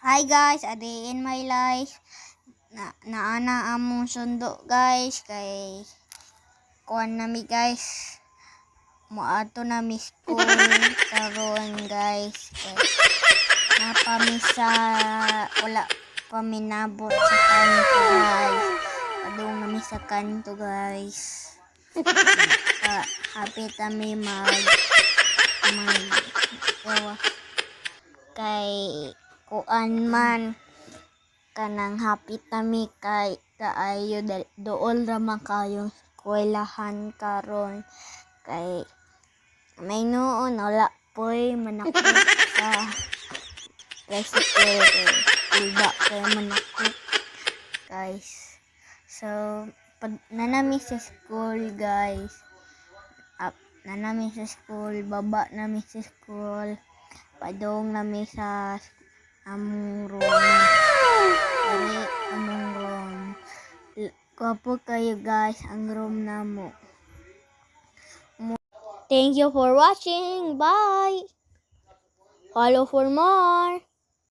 Hi guys, a day in my life. Naana among sundo guys kay kuan nami guys. Moadto nami school karon guys. Kay napamisa wala pa minabot sa kanto guys. Padung nami sa kanto guys. Hapit kami mag kay kuan man kanang hapit nami kay kaayo dool ra man kayong eskwelahan karon kay may noon wala poy manakot sa tricycle kay ulba kay manakot guys. So pag nanami sa school guys, nanami sa school, baba nami sa school, padong nami sa among room. Dali among room. Gwapo kayo guys ang room namo. Thank you for watching. Bye. Follow for more.